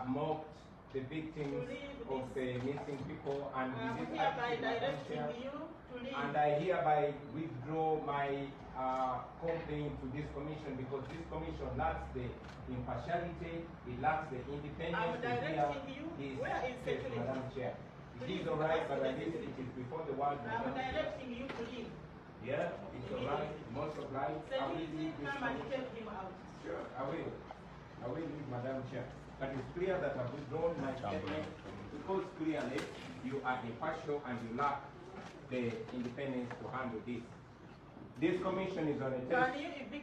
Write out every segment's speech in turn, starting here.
mocked the victims of the missing people, and I hereby withdraw my complaint to this commission, because this commission lacks the impartiality, it lacks the independence. I'm directing you. Where is security? Madam Chair. It is all right, but at least it is before the world. I'm directing you to leave. Yeah, it's all right. Most of life. I will leave this. Come and take him out. Sure, I will. I will leave, Madam Chair. But it's clear that I've withdrawn my statement because clearly you are impartial and you lack the independence to handle this. This commission is on a test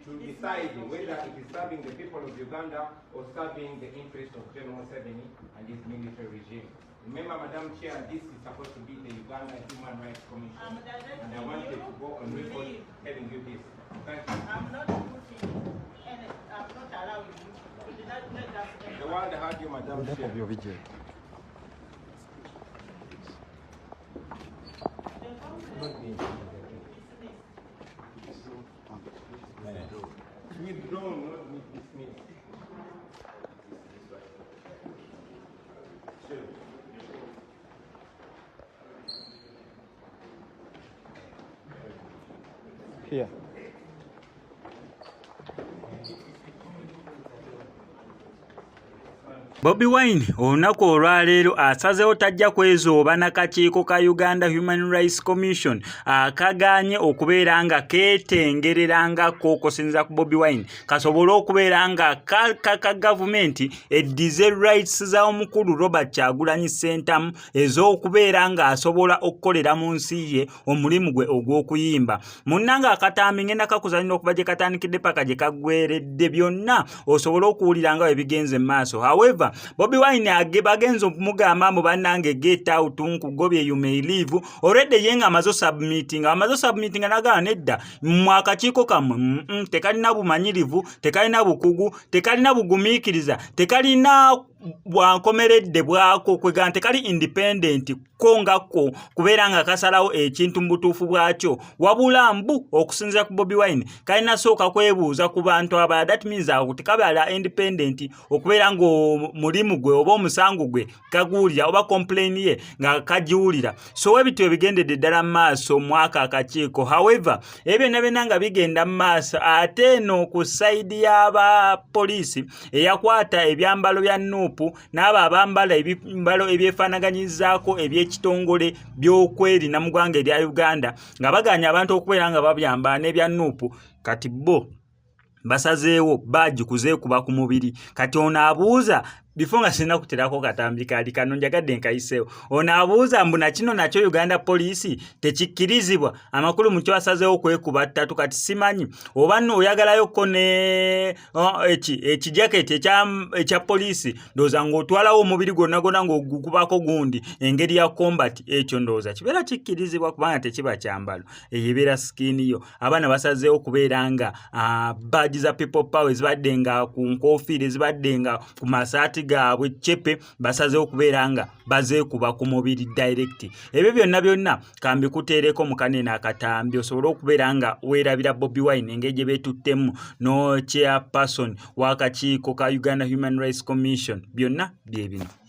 to decide whether it is serving the people of Uganda or serving the interest of General Museveni and his military regime. Remember, Madam Chair, this is supposed to be the Uganda Human Rights Commission. And I wanted to go on record telling you this. Thank you. I'm not putting and I'm not allowing you. The world heard you, Madam Chair. Withdrawn, not dismissed. Sure. Here. Bobi Wine olunaku olwaleero asazeewo tajja kwezooba n'akakiiko ka Uganda Human Rights Commission akagaanye okubeera nga keetengererangako okusinziira ku Bobi Wine kasobole okubeera nga kaka gavumenti eddize rights za omukulu Robert Kyagulanyi Ssentamu ez'okubeera nga asobola okukolera mu nsi ye omulimu gwe ogw'okuyimba. Munnanga akatambi ngenda kakuzanira okuva gye katandikidde paka gye kaggweredde byonna osobole okuwulira nga ebigenze mu maaso. However, Bobi Wine bagenza okumugamba mu bannange get out nkugobye you may leave already yenga amazo submitting nagala nedda mu akakiiko kamwe tekalina bumanyirivu, tekalina bukugu, tekalina bugumiikiriza, tekalina bwankomeredde bwako kwega tekali independent kongako kubeera nga kasalawo ekintu mu butuufu bwakyo wabula mbu okusinziira ku Bobi Wine kalina sooka kwebuuza ku bantu abalala. That means tekabala independent okubeera nga mulimu gwe oba omusango gwe kaguulira oba complain ye nga kajiwulira. So ebintu ebigendedde ddala mu maaso mwaka akakiiko. However, ebyo byonna nga bigenda mu maaso ate eno ku side y'aba poliisi eyakwata ebyambalo bya Nuupu n'abo abambala ebyambalo ebyefaanaganyizaako eby'ekitongole by'okwerinda mu ggwanga erya Uganda nga baganya abantu okubeera nga babyambala n'ebya Nuupu, kati bo basazeewo bagikuzeekuba ku mubiri. Kati ono abuuza before nga sina kuterako katambi kali kano njagadde nkayiseewo. Ono abuuza mbu na kino nakyo Uganda poliisi tekikkirizibwa amakulu mu kyo asazeewo kwekuba ttatu. Kati simanyi oba nno oyagalayoko ne ekijaketi ekya poliisi ndowooza ng'otwalawo omubiri gwonna gwonna ng'ogukubako gundi engeri ya combat, ekyo ndowooza kibeera kikkirizibwa kubanga tekiba kyambalo, eyo ebeera skin yo. Abaana basazeewo kubeera nga badge za people power ezibadde nga ku nkoofiira ezibadde nga ku masaati gaabwe chepe basazeewo kubeera nga bazeekuba ku mubiri direct. Ebyo byonna kambi kuteereko mu kanene akatambi osobole okubeera nga weerabira Bobi Wine engeri gye beetuttemu no chairperson w'akakiiko ka Uganda Human Rights Commission. Byonna bye bino.